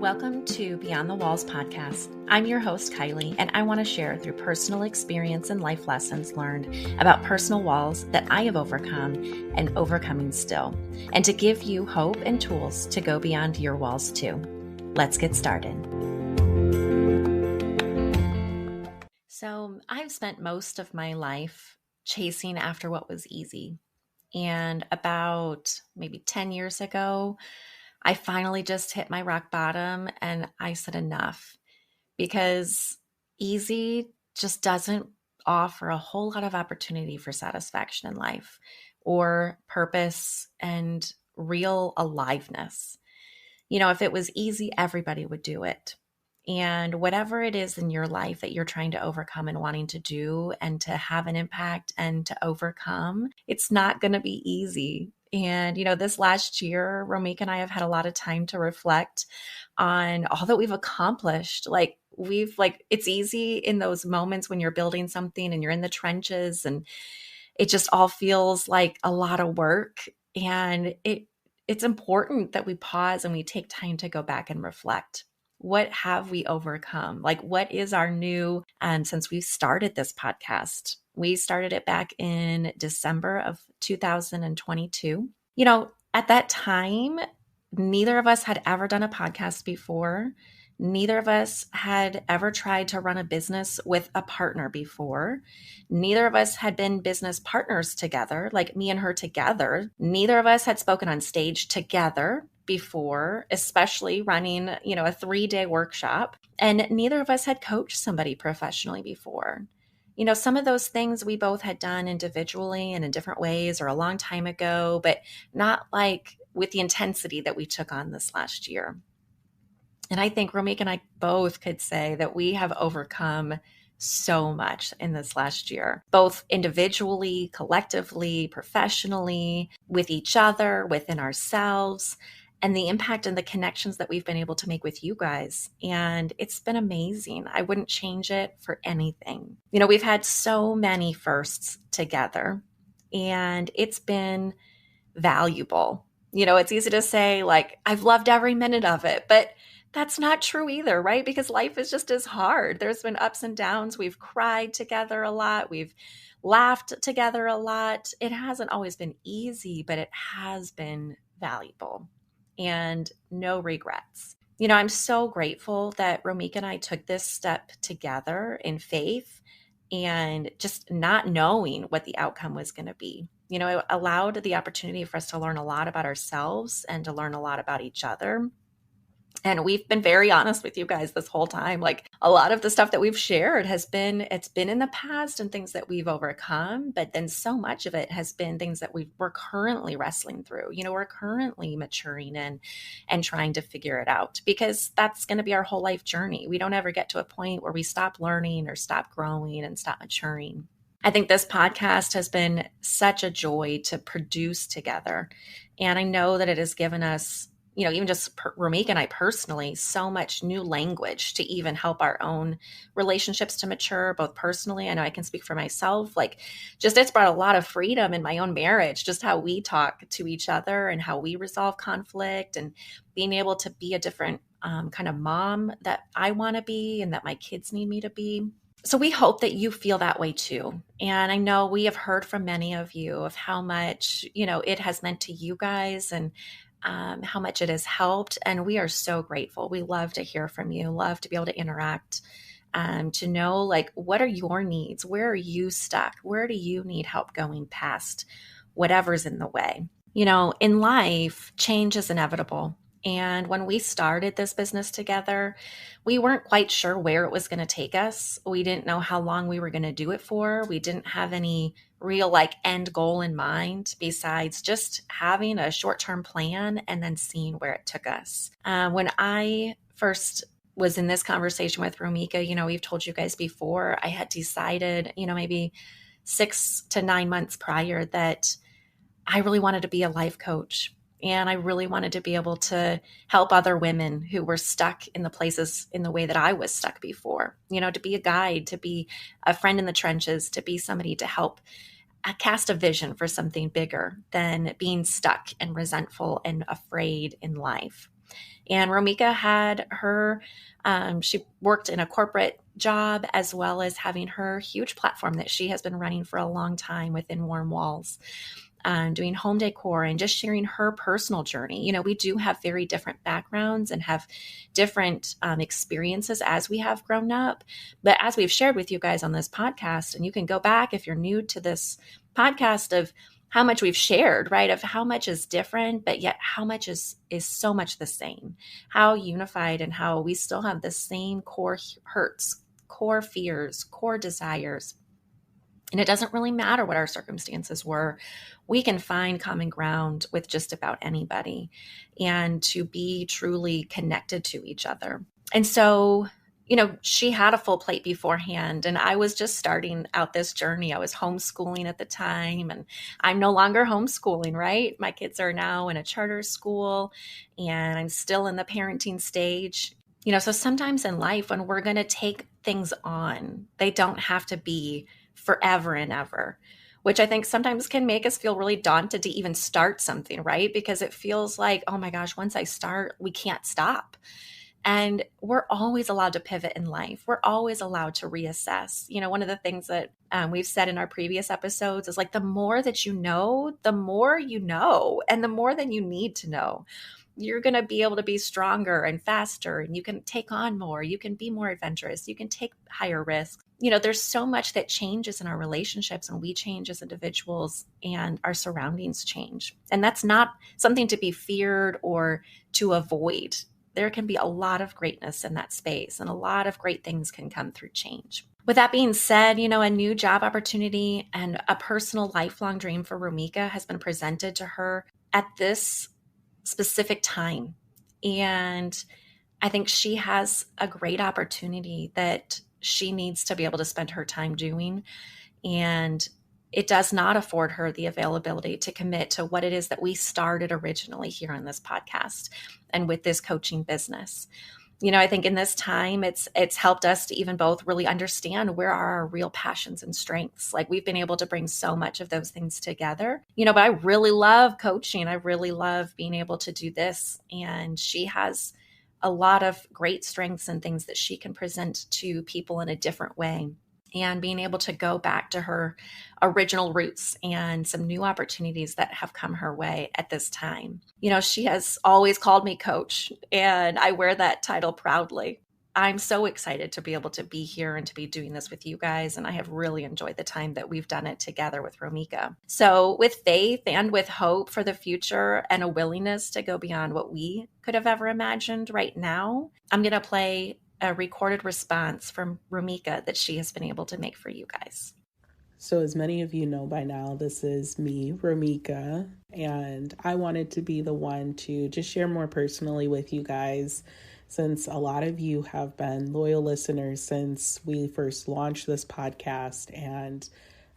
Welcome to Beyond the Walls podcast. I'm your host, Kylie, and I want to share through personal experience and life lessons learned about personal walls that I have overcome and overcoming still, and to give you hope and tools to go beyond your walls too. Let's get started. So, I've spent most of my life chasing after what was easy. And about maybe 10 years ago, I finally just hit my rock bottom and I said enough, because easy just doesn't offer a whole lot of opportunity for satisfaction in life or purpose and real aliveness. You know, if it was easy, everybody would do it. And whatever it is in your life that you're trying to overcome and wanting to do and to have an impact and to overcome, it's not going to be easy. And, you know, this last year, Romika and I have had a lot of time to reflect on all that we've accomplished. It's easy in those moments when you're building something and you're in the trenches and it just all feels like a lot of work. And it's important that we pause and we take time to go back and reflect. What have we overcome? Like, what is our new, since we started this podcast? We started it back in December of 2022. You know, at that time, neither of us had ever done a podcast before. Neither of us had ever tried to run a business with a partner before. Neither of us had been business partners together, like me and her together. Neither of us had spoken on stage together before, especially running, a 3-day workshop. And neither of us had coached somebody professionally before. You know, some of those things we both had done individually and in different ways or a long time ago, but not like with the intensity that we took on this last year. And I think Romika and I both could say that we have overcome so much in this last year, both individually, collectively, professionally, with each other, within ourselves, and the impact and the connections that we've been able to make with you guys. And it's been amazing. I wouldn't change it for anything. You know, we've had so many firsts together, and it's been valuable. You know, it's easy to say, like, I've loved every minute of it, but that's not true either, right? Because life is just as hard. There's been ups and downs. We've cried together a lot. We've laughed together a lot. It hasn't always been easy, but it has been valuable and no regrets. You know, I'm so grateful that Romika and I took this step together in faith and just not knowing what the outcome was going to be. You know, it allowed the opportunity for us to learn a lot about ourselves and to learn a lot about each other. And we've been very honest with you guys this whole time. Like, a lot of the stuff that we've shared it's been in the past and things that we've overcome, but then so much of it has been things that we're currently wrestling through. You know, we're currently maturing and trying to figure it out, because that's going to be our whole life journey. We don't ever get to a point where we stop learning or stop growing and stop maturing. I think this podcast has been such a joy to produce together. And I know that it has given us, you know, even just Romika and I personally, so much new language to even help our own relationships to mature, both personally. I know I can speak for myself. Like, just it's brought a lot of freedom in my own marriage, just how we talk to each other and how we resolve conflict, and being able to be a different kind of mom that I want to be and that my kids need me to be. So we hope that you feel that way too. And I know we have heard from many of you of how much, you know, it has meant to you guys, and how much it has helped. And we are so grateful. We love to hear from you, love to be able to interact, to know, like, what are your needs? Where are you stuck? Where do you need help going past whatever's in the way? You know, in life, change is inevitable. And when we started this business together, we weren't quite sure where it was going to take us. We didn't know how long we were going to do it for. We didn't have any real end goal in mind besides just having a short-term plan and then seeing where it took us. When I first was in this conversation with Romika, you know, we've told you guys before, I had decided, you know, maybe 6 to 9 months prior that I really wanted to be a life coach. And I really wanted to be able to help other women who were stuck in the places in the way that I was stuck before, you know, to be a guide, to be a friend in the trenches, to be somebody to help cast a vision for something bigger than being stuck and resentful and afraid in life. And Romika had her, she worked in a corporate job as well as having her huge platform that she has been running for a long time within Warm Walls, doing home decor and just sharing her personal journey. We do have very different backgrounds and have different experiences as we have grown up. But as we've shared with you guys on this podcast, and you can go back if you're new to this podcast, of how much we've shared, right? Of how much is different, but yet how much is so much the same, how unified, and how we still have the same core hurts, core fears, core desires. And it doesn't really matter what our circumstances were. We can find common ground with just about anybody and to be truly connected to each other. And so, she had a full plate beforehand, and I was just starting out this journey. I was homeschooling at the time, and I'm no longer homeschooling, right? My kids are now in a charter school, and I'm still in the parenting stage. So sometimes in life, when we're going to take things on, they don't have to be forever and ever, which I think sometimes can make us feel really daunted to even start something, right? Because it feels like, oh my gosh, once I start, we can't stop. And we're always allowed to pivot in life. We're always allowed to reassess. One of the things that we've said in our previous episodes is like, the more that you know, the more you know, and the more than you need to know. You're going to be able to be stronger and faster, and you can take on more. You can be more adventurous. You can take higher risks. There's so much that changes in our relationships, and we change as individuals, and our surroundings change. And that's not something to be feared or to avoid. There can be a lot of greatness in that space, and a lot of great things can come through change. With that being said, a new job opportunity and a personal lifelong dream for Romika has been presented to her at this specific time. And I think she has a great opportunity that she needs to be able to spend her time doing. And it does not afford her the availability to commit to what it is that we started originally here on this podcast and with this coaching business. I think in this time, it's helped us to even both really understand where are our real passions and strengths. Like, we've been able to bring so much of those things together, but I really love coaching. I really love being able to do this. And she has a lot of great strengths and things that she can present to people in a different way. And being able to go back to her original roots and some new opportunities that have come her way at this time. She has always called me coach, and I wear that title proudly. I'm so excited to be able to be here and to be doing this with you guys. And I have really enjoyed the time that we've done it together with Romika. So with faith and with hope for the future and a willingness to go beyond what we could have ever imagined right now, I'm going to play a recorded response from Romika that she has been able to make for you guys. So as many of you know by now, this is me, Romika, and I wanted to be the one to just share more personally with you guys, since a lot of you have been loyal listeners since we first launched this podcast, and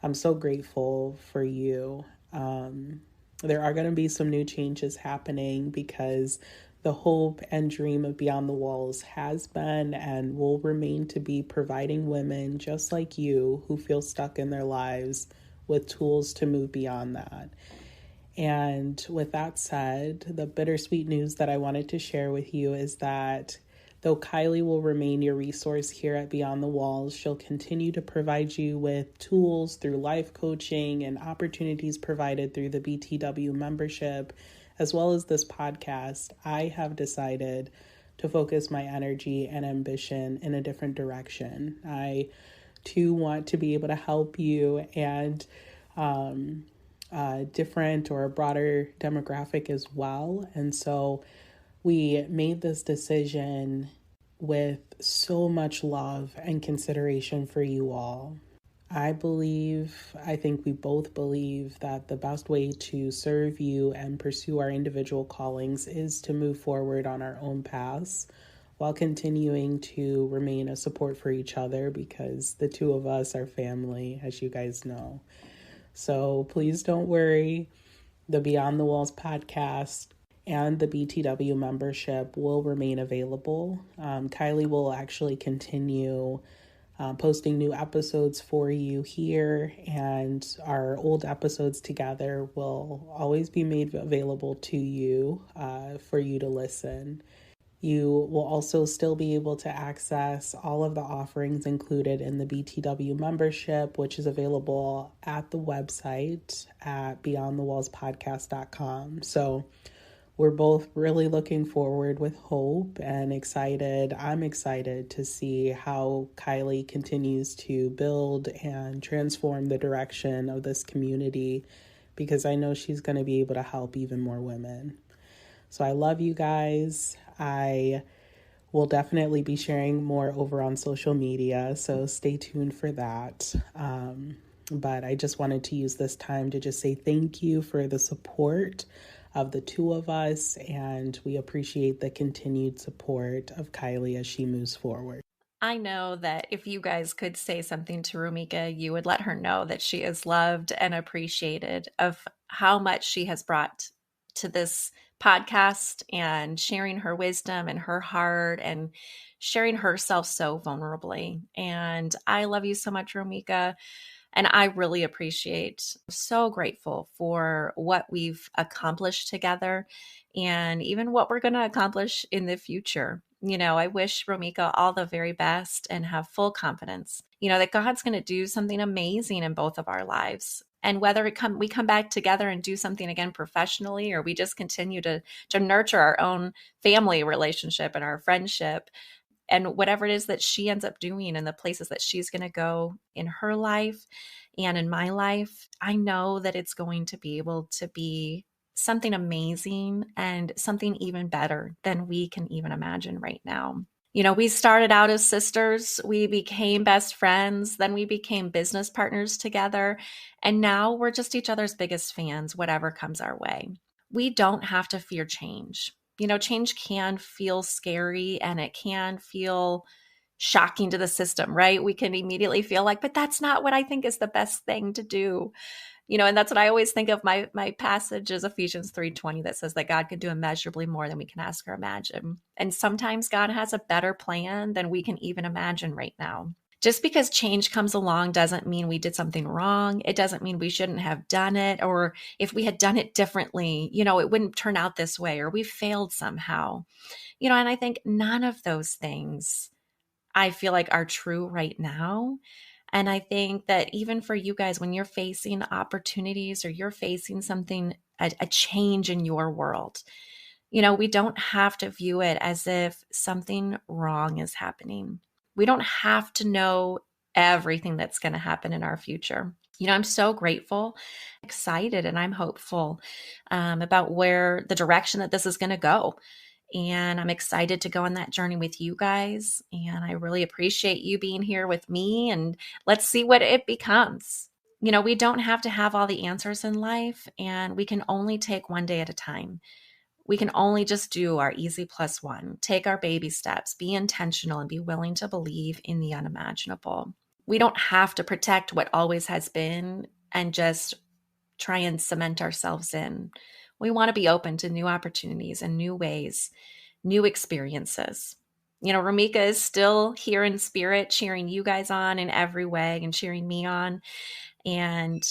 I'm so grateful for you. There are going to be some new changes happening because the hope and dream of Beyond the Walls has been and will remain to be providing women just like you who feel stuck in their lives with tools to move beyond that. And with that said, the bittersweet news that I wanted to share with you is that though Kylie will remain your resource here at Beyond the Walls, she'll continue to provide you with tools through life coaching and opportunities provided through the BTW membership, as well as this podcast. I have decided to focus my energy and ambition in a different direction. I, too, want to be able to help you and different or a broader demographic as well. And so we made this decision with so much love and consideration for you all. I think we both believe that the best way to serve you and pursue our individual callings is to move forward on our own paths while continuing to remain a support for each other, because the two of us are family, as you guys know. So please don't worry. The Beyond the Walls podcast and the BTW membership will remain available. Kylie will actually continue posting new episodes for you here, and our old episodes together will always be made available to you for you to listen. You will also still be able to access all of the offerings included in the BTW membership, which is available at the website at beyondthewallspodcast.com. So we're both really looking forward with hope and excited. I'm excited to see how Kylie continues to build and transform the direction of this community, because I know she's going to be able to help even more women. So I love you guys. I will definitely be sharing more over on social media, so stay tuned for that. But I just wanted to use this time to just say thank you for the support of the two of us, and we appreciate the continued support of Kylie as she moves forward. I know that if you guys could say something to Rumika, you would let her know that she is loved and appreciated of how much she has brought to this podcast and sharing her wisdom and her heart and sharing herself so vulnerably. And I love you so much, Rumika. And I really appreciate, so grateful for what we've accomplished together and even what we're going to accomplish in the future. You know, I wish Rumika all the very best and have full confidence, you know, that God's going to do something amazing in both of our lives. And whether we come back together and do something again professionally, or we just continue to nurture our own family relationship and our friendship, and whatever it is that she ends up doing and the places that she's going to go in her life and in my life, I know that it's going to be able to be something amazing and something even better than we can even imagine right now. You know, we started out as sisters, we became best friends, then we became business partners together, and now we're just each other's biggest fans, whatever comes our way. We don't have to fear change. You know, change can feel scary and it can feel shocking to the system, right? We can immediately feel like, but that's not what I think is the best thing to do. You know, and that's what I always think of. My passage is Ephesians 3:20 that says that God can do immeasurably more than we can ask or imagine. And sometimes God has a better plan than we can even imagine right now. Just because change comes along doesn't mean we did something wrong. It doesn't mean we shouldn't have done it, or if we had done it differently, you know, it wouldn't turn out this way, or we failed somehow. You know, and I think none of those things I feel like are true right now. And I think that even for you guys, when you're facing opportunities or you're facing something, a change in your world, you know, we don't have to view it as if something wrong is happening. We don't have to know everything that's going to happen in our future. You know, I'm so grateful, excited, and I'm hopeful about where the direction that this is going to go. And I'm excited to go on that journey with you guys. And I really appreciate you being here with me. And let's see what it becomes. You know, we don't have to have all the answers in life, and we can only take one day at a time. We can only just do our easy +1, take our baby steps, be intentional, and be willing to believe in the unimaginable. We don't have to protect what always has been and just try and cement ourselves in. We want to be open to new opportunities and new ways, new experiences. You know, Rumika is still here in spirit, cheering you guys on in every way and cheering me on. And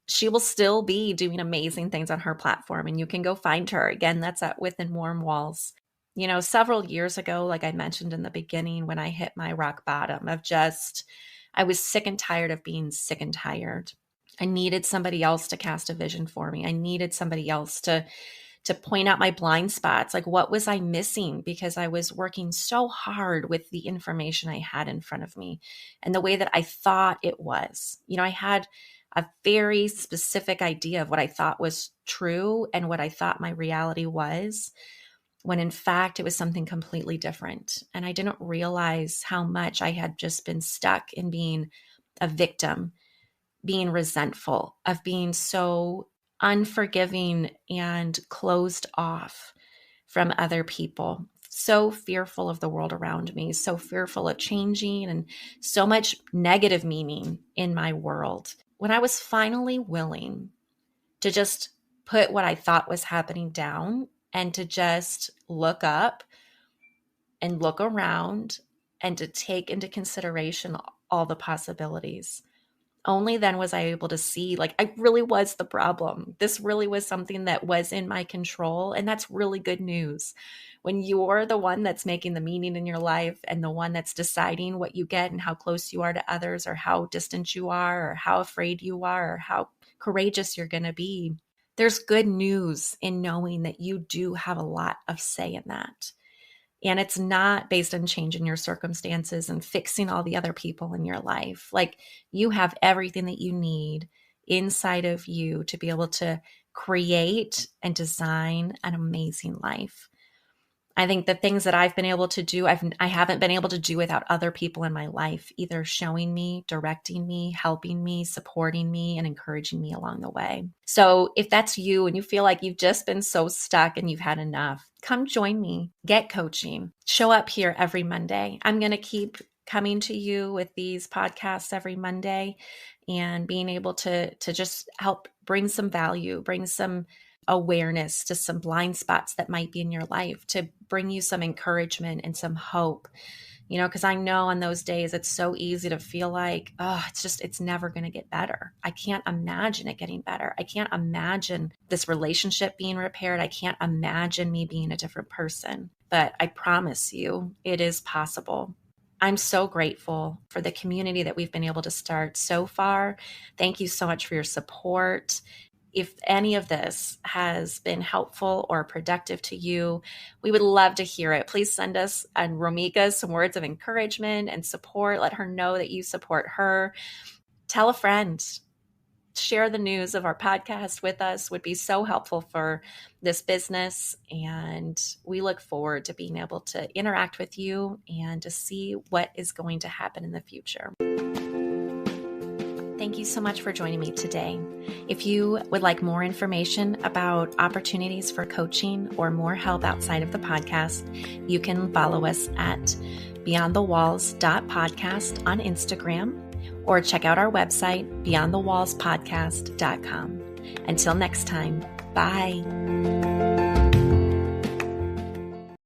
she will still be doing amazing things on her platform, and you can go find her. Again, that's at Within Warm Walls. You know, several years ago, like I mentioned in the beginning, when I hit my rock bottom of I was sick and tired of being sick and tired. I needed somebody else to cast a vision for me. I needed somebody else to point out my blind spots. Like, what was I missing? Because I was working so hard with the information I had in front of me and the way that I thought it was. You know, I had a very specific idea of what I thought was true and what I thought my reality was, when in fact it was something completely different. And I didn't realize how much I had just been stuck in being a victim, being resentful, of being so unforgiving and closed off from other people, so fearful of the world around me, so fearful of changing, and so much negative meaning in my world. When I was finally willing to just put what I thought was happening down and to just look up and look around and to take into consideration all the possibilities. Only then was I able to see, like, I really was the problem. This really was something that was in my control. And that's really good news. When you're the one that's making the meaning in your life and the one that's deciding what you get and how close you are to others, or how distant you are, or how afraid you are, or how courageous you're going to be, there's good news in knowing that you do have a lot of say in that. And it's not based on changing your circumstances and fixing all the other people in your life. Like, you have everything that you need inside of you to be able to create and design an amazing life. I think the things that I've been able to do, I haven't been able to do without other people in my life, either showing me, directing me, helping me, supporting me, and encouraging me along the way. So if that's you and you feel like you've just been so stuck and you've had enough, come join me, get coaching, show up here every Monday. I'm going to keep coming to you with these podcasts every Monday and being able to just help bring some value, bring some awareness to some blind spots that might be in your life, to bring you some encouragement and some hope, because I know on those days it's so easy to feel like, oh, it's never going to get better. I can't imagine it getting better. I can't imagine this relationship being repaired. I can't imagine me being a different person. But I promise you, it is possible. I'm so grateful for the community that we've been able to start so far. Thank you so much for your support. If any of this has been helpful or productive to you, we would love to hear it. Please send us and Romika some words of encouragement and support. Let her know that you support her. Tell a friend. Share the news of our podcast with us. Would be so helpful for this business. And we look forward to being able to interact with you and to see what is going to happen in the future. Thank you so much for joining me today. If you would like more information about opportunities for coaching or more help outside of the podcast, you can follow us at beyondthewalls.podcast on Instagram, or check out our website, beyondthewallspodcast.com. Until next time, bye.